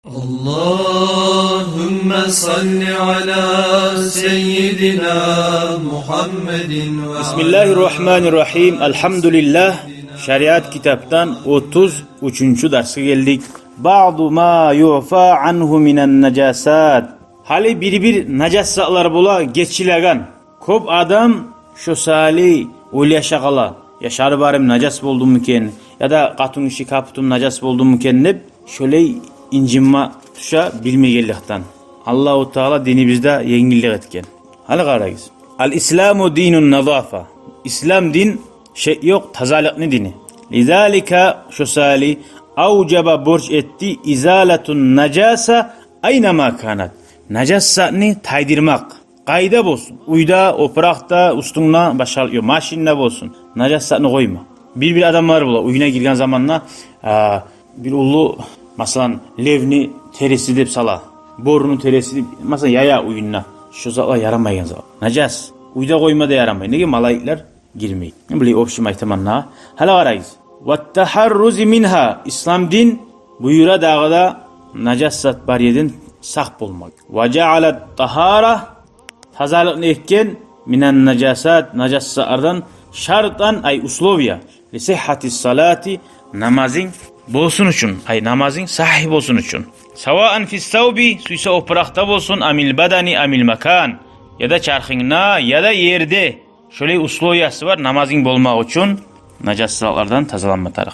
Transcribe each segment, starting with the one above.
Allahümme salli ala seyyidina Muhammedin ve Bismillahirrahmanirrahim. Elhamdülillah. Şeriat kitaptan 33. derse geldik. Ba'du ma yu'fa anhu minen necasat. Hali bir necasatlar bula geçilegan. Köp adam şu sali ul yaşagala. Yaşarı barım najas boldum muken ya da katun işi kaputum najas boldum muken dep şöyle incinma tuşa bilmegellikten. Allahu Teala dini bizde yengillik etken. Hali qarayız. Al-İslamu dinun nazafa. İslam din şey yok tazalıklı dini. Lizalika şu sali avcaba borç etti izaletun necasa aynama kanat. Necasatni taydirmak. Qayda bolsun. Uyda, oprakta, ustunla başalıyor. Maşinle bolsun. Necasatni koyma. Bir adamlar bula. Uyuna girgen zamanla bir ulu masalan levni teresi dep sala. Borunun teresi dep masalan yaya uyunna. Şu zala yaramayın zala. Necas. Uyda koyma da yaramayın. Nege malayikler girmeyin. Bili opşum aytamanna. Hala varayız. وَالتَّحَرُّزِ minha. İslam din buyura dağıda necasat bariyedin sak bulmak. وَجَعَلَ الطَّهَارَ tazalıkını ekken minen necasat necasatlardan şartan ay uslovya li sihhati salati namazın bolsun üçün ay namazın sahih bolsun üçün savan fis savbi suysa oprakta bolsun amil badani amil makan ya da çarxınna ya da yerde şöyle uslovyası var namazın bolmak üçün necasatlardan tazalanma tarık.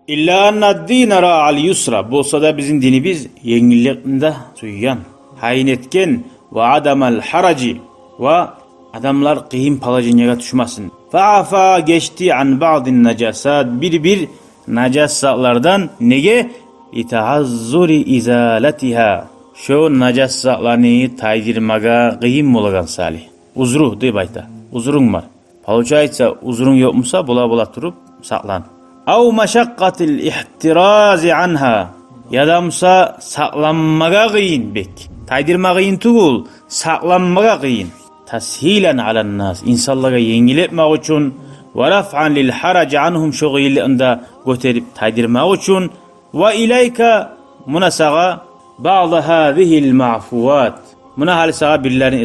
İlla anna dine ra'al yusra bolsa da bizim dinimiz yengillikinde suyyan hayin etken ve adamal haraci ve adamlar kıyım palacınyaga düşmasın. Fa'afa geçti an ba'din necasat bir necasatlardan nege itahazzuri izalatiha. Şu necasatlarını taydirmaga kıyım bolagan salih. Uzru de bayta. Uzrun var. Paluca aytsa uzrun yok musa bola turup saklan. Av maşakkatil ihtirazi anha. Yadamsa saklanmaga kıyın bek. Taydirma kıyın tugul, saklanmaga kıyın. Tashilen alan nas, insanlara yengiletmek için ve raf'an lil haraci anhum şoğuyla göterip taydirmak için ve ileyka munasaga bazı hazihil ma'fuvat. Muna halisaga birilerin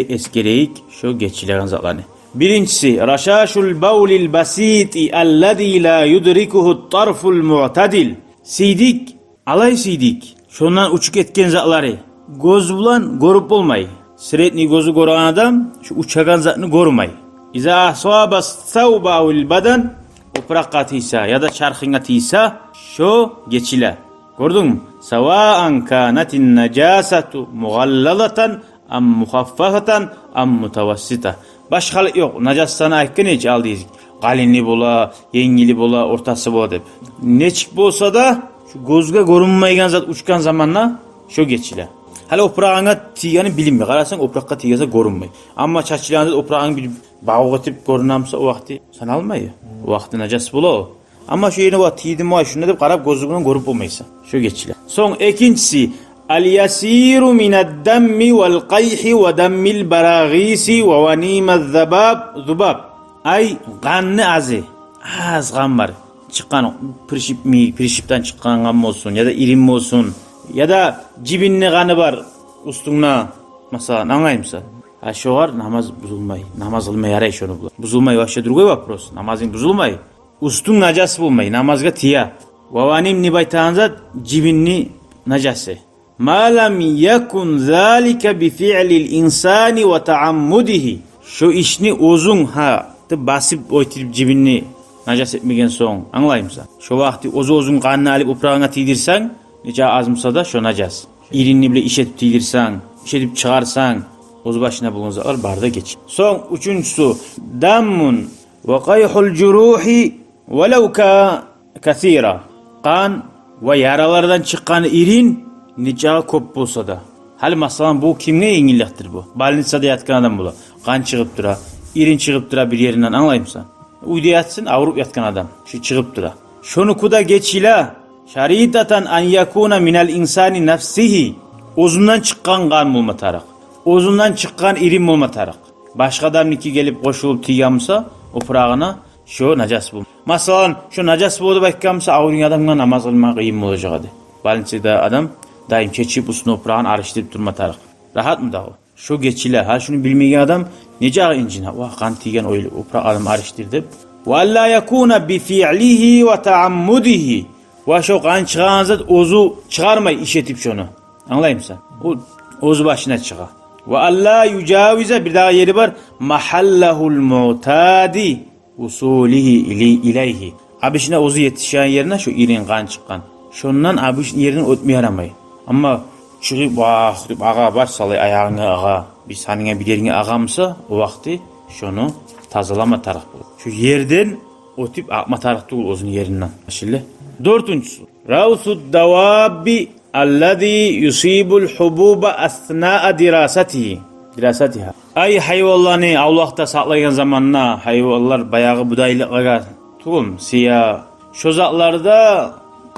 eskereyik şu geçilerin zatlarını. Birincisi, raşaşul bavlil basiti alladi la yudrikuhu tarful mu'tadil. Sidik, alay sidik. Şundan uçuk etken zatları. Göz bulan görüp olmay. Siretni gözü gören adam şu uçagan zatını görmay. İza asaba thawba'ul badan oprakatisa ya da çarxıngatisa şu geçile. Gördün mü? Sawa'an kanatin necasatu mughallalatan am muhaffafatan am mutavassita. Başkalık yok. Necasatını ayıkkın hiç aldıyız. Galinli bola, yengili bola, ortası bola dep. Neçik bolsa da şu gözge görünmeyen zat uçkan zamanla şu geçile. Hala oprağına tiyganı bilinmiyor. Qarasan opraqqa tiygasa görünmey. Amma çaçılanda oprağın bir bağ etip görünamsa o vakti sen almayı. O vakti najas bola o. Amma şu yeni va tiydim va şunu dep qarab gözünden görüp olmaysa. Şu geçile. Son ikincisi al-yasiru mined-dammi wal-qayhi ve dammil baragisi ve vanimez-zabab. Ay qanni azi. Az qan var. Çıkan pirişipten çıkan qan olsun ya da irim olsun. Ya da cibinli kanı var ustunna mesela anlayımsa. Şu var namaz buzulmay. Namaz kılmay yaray şunu bular. Buzulmay başka durgoy vapros. Namazın buzulmay. Ustun najas bulmay. Namazga tiya. Vavanim ni baytanzat cibinli najası. Ma lam yakun zalika bi fi'lil insani ve taammudihi. Şu işni uzun ha basıp oytirip cibinli najas etmegen son anlayımsa. Şu vakti uzun kanını alıp uprağına tiydirsen Neca azımsa da şu najas. İrinni bile işetip tiydirsen, işetip çıkarsan, ozu başına bulunuzlar barda geç. Son üçüncüsü dammun ve kayhul curuhi velev kathira. Kan ve yaralardan çıkan irin neca kop bolsa da. Hali masalan bu kimge yengilliktir bu? Balnitsada yatkan adam bula. Kan çıkıp dura, irin çıkıp dura bir yerinden anlayımsan. Uyda yatsın, avrup yatkan adam. Şu çıkıp dura. Şunu kuda geçila. Şaritatan an yakuna minel insani nefsihi. Ozundan çıkan kan bulma tarak. Ozundan çıkan irim bulma tarak. Başka adamniki gelip koşulup tiyyamsa o pırağına şu najas bul. Masalan şu najas bolu bakkamsa avrin adamga namaz kılmak kıyım olacak hadi. Balinçada adam daim keçip usunu oprağın arıştırıp durma tarık. Rahat mı da o? Şu geçiler. Ha şunu bilmeyen adam nece incine? Vah kan tigen oprağ adam arıştırdı. وَاَلَّا يَكُونَ بِفِعْلِهِ وَتَعَمُّدِهِ Ve şu kan çıkan zat ozu çıkarmay işetip şunu. Anlayayım sen? O ozu başına çıkar. وَاَلَّا يُجَاوِزَ bir daha yeri var. مَحَلَّهُ الْمُعْتَادِ usulihi ileyhi. Abişine ozu yetişen yerine şu irin kan çıkan. Şundan abişin yerini ötmeye aramayı. Ama çıkıp ağa baş salay ayağını ağa. Bir sanine bir yerine ağamsa o vakti şunu tazalama taraf bu. Şu yerden o tip akma taraf değil ozun yerinden. Şimdi dördüncüsü. Ravsud davabbi allazî yusibul hububa asna'a dirasatiha. Ay hayvanlarını Allah'ta saklayan zamanla hayvanlar bayağı budaylığa tuğum siyah. Şu zatlarda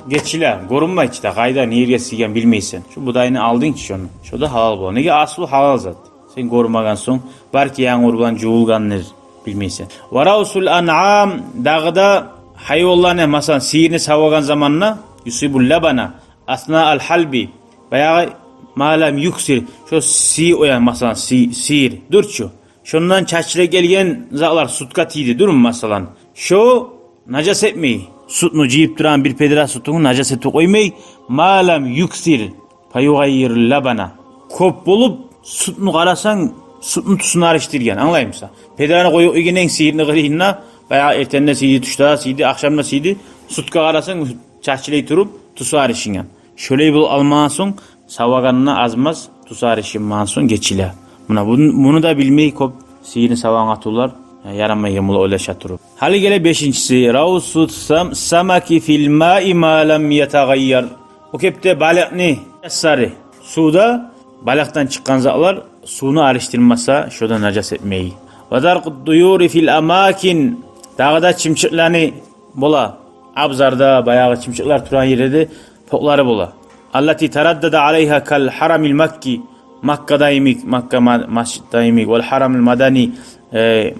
geçiler. Korunma içte. Kayda niyerge sigen bilmeysen. Şu budayını aldın ki şunu. Şu da halal bu. Nege aslı halal zat. Sen korumagan son. Barki yağmur bulan cuğulganlar bilmeysen. Varavsul an'am dağda hayvanlarını masan sihirini savagan zamanla yusibul labana asna al halbi bayağı malum yüksir. Şu si oyan masalan sihir. Dur şu. Şundan çaçıra gelgen zatlar sutka tiydi. Durun masalan. Şu najas etmeyi. Sutunu ciyip duran bir pedera sutunu najas eti koymayı. Malum yüksir. Payugayir labana. Kop bulup sutunu karasan sutunu tusunu arıştırgen. Anlayayım sen. Pederanı koyu egenen sihirini kırıyınna. Bayağı ertende siydi tuşta siydi. Akşamda siydi. Sutka karasan çaçırayı turup tusu arışingen. Şöyle bul almasın. Savaganına azmaz, tusar işin mansun geçile. Bunu da bilmeyi kop sihirini savan atırlar. Yaranma yemula öyle şatırıp. Hali gele beşincisi. Ravsut samaki fil ma'i ma lam yetagayyar. O kepte balıkni sarı. Suda balıktan çıkan zatlar sunu arıştırmasa şurada najas etmeyi. Ve darqud duyuri fil amakin. Dağda çimçiklerini bola. Abzarda bayağı çimçikler turan yerde pokları bola. Allati taraddada aleyha kal haramil makki. Makka'da imik, Makka masjidda imik. Vel haramil madani,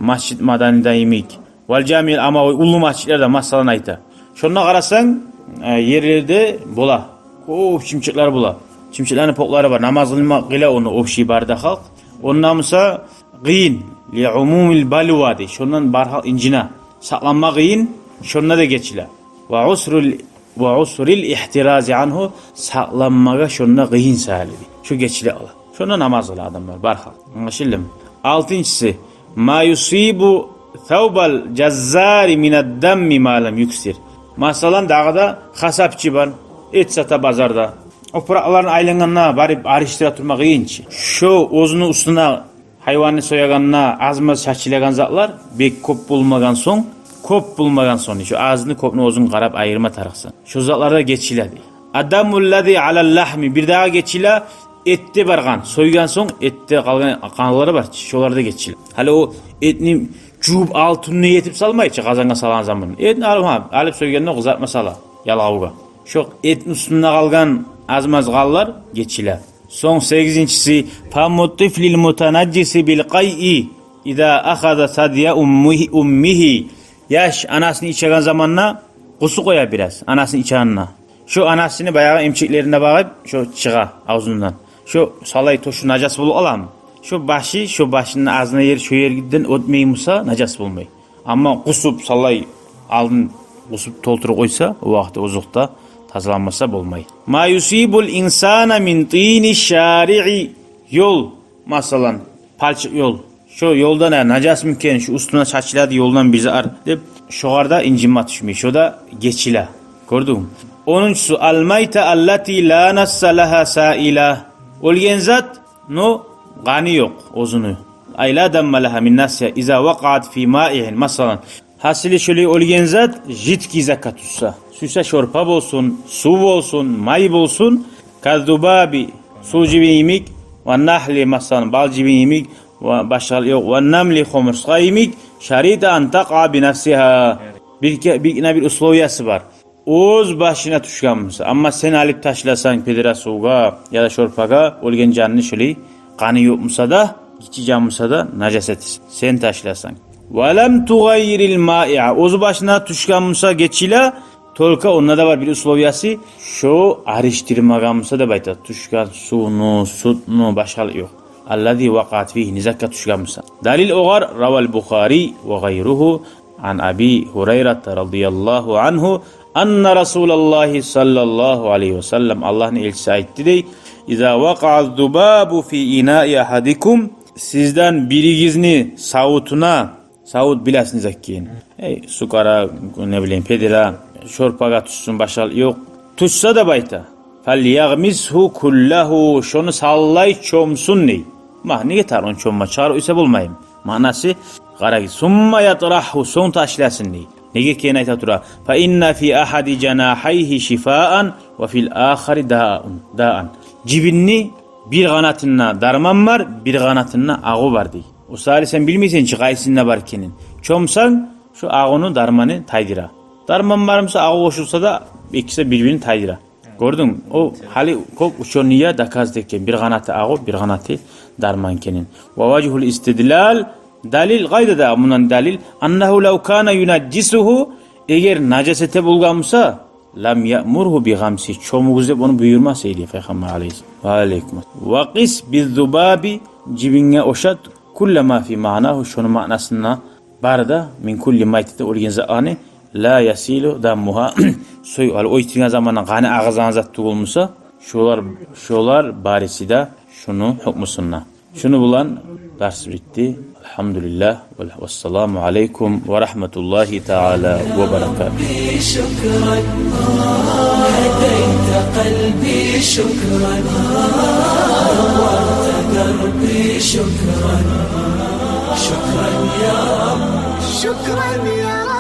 masjid madanida imik. Vel camil ama ulu masjidlerde masalan ayta. Şuna karasan yerlerde bola. O çimçikler bola. Çimçiklerin pokları var. Namaz kılma gile onu o şey barda halk. Ondan mısa gıyin. Li umumil baluvadi. Şundan barhal incina. Saklanma gıyin. Şuna da geçile. Ve usril ihtirazi anhu saklanmaga şunna gıyin sahili. Şu geçili ala. Şuna namaz kılı adamlar barhal. Anlaşıldı mı? Altıncısı. Ma yusibu thawbal cazzari mined dammi ma lam yuksir. Masalan dağda hasapçı var. Et sata bazarda. O pırakların aylanganına barip arıştıra turma gıyinçi. Şu ozunu üstüne hayvanı soyaganına azmaz şaçılagan zatlar bek kop bulmagan son. Kop bulmagan son. Şu ağzını kopunu ozun karab ayırma tarıksın. Şu zatlarda geçiledi. Adamullazi alal lahmi bir daha geçile ette bargan. Soygan son ette kalgan kanları var. Şolarda geçile. Hala o etni cuhub altını yetip salmayıcı kazanga salan zaman. Etni alıp soyganına kızartma sala. Yalavuga. Şu etin üstünde kalgan azmaz kallar geçile. Son 8. Famuttiflil mutanaccisi bil qay'i İza akhada sadya ummihi. Yaş anasını içeren zamanla kusu koya biraz anasını içanına. Şu anasını bayağı emçiklerine bağlayıp şu çığa ağzından. Şu salay toşu najas bulu alam. Şu başının ağzına yer şu yer giden ötmeyimsa najas bulmay. Ama kusup salay aldın kusup tolturu koysa o vakti uzukta tazalanmasa bulmay. Ma yusibul insana min tini şari'i yol masalan palçık yol. Şu yolda ne najas mümkün şu üstüne çaçıladı yoldan bizi ar deyip şoğarda incinma düşmüyor. Şu da geçile. Gördün mü? 10. Al-mayta allati la nassa laha sa'ila. Olgen zat no gani yok ozunu. Ayla damma laha min nasya iza vaqat fi ma'ihin masalan. Hasili şöyle olgen zat jitki zakat tutsa. Süse şorpa olsun, su olsun, may olsun. Kaddubabi su gibi yemik ve nahli masalan bal gibi yemik ve başka yok ve namli khumurska yemik şarita an taqa bi nafsiha. Bir usloviyası var. Oz başına tuşkanmısa. Ama sen alıp taşlasan pedera suğa ya da şorpaga olgen canını şöyle kanı yokmusa da içi canmısa da nacaset sen taşlasan. Ve lem tugayyiril ma'i'a. Oz başına tuşkanmısa geçile Tolka onda da var bir usloviyası. Şu arıştırmagamsa da bayta. Tuşkan sunu, sutnu başkalı yok. Allazi vaqat fihi nizakka tuşgamsa. Dalil oğar raval Bukhari ve gayruhu an Abi Hureyre radıyallahu anhu anna Resulullah sallallahu aleyhi ve sellem Allah'ın elçisi aytti dey. İza vaqa'az zubabu fi ina'i ahadikum sizden birigizni savutuna savut bilasınız akkin. Sukara ne bileyim pedira şorpaga tutsun başal yok. Tutsa da bayta. Fal yagmizhu kullahu şonu sallay çomsun ney. Mahni getar on çomma çağır ise bulmayım. Manası qaragi summa yatrahu son taşlasın ney. Nege keyin ayta tura. Fa inna fi ahadi janahayhi şifaan ve fil ahari da'an. Cibinni bir kanatına darman var, bir kanatına ağı var dey. O sari sen bilmeysen çıkaysınna var kenin. Çomsan şu ağını darmanı taydıra. Darman varımsa ağı koşulsa da ikisi birbirini taydıra. Gördün o hali kok uçoniya da kazdeken bir kanatı ağı bir kanatı darman kenin. Ve vacihul istidlal dalil gayda da bundan dalil annahu law kana yunaccisuhu eğer najasete bulgamsa lam ya'murhu bi gamsi çomuğuze bunu buyurmaz eyli Peygamber aleyhisselam. Ve qis bizubabi cibinge oşat kullama fi ma'nahu şunu manasına barda min kulli maytete olgen zaani la yasilu dammuha soy al oytinga zamana qani ağzan zat tugulmusa şolar barisida şunu hukmusunna. Şunu bulan ders bitti. Elhamdülillah ve selamu aleyküm ve rahmetullahi teala ve berekatuhu. شكرا هديت قلبي شكرا نورت دربي شكرا شكرا يا رب شكرا يا رب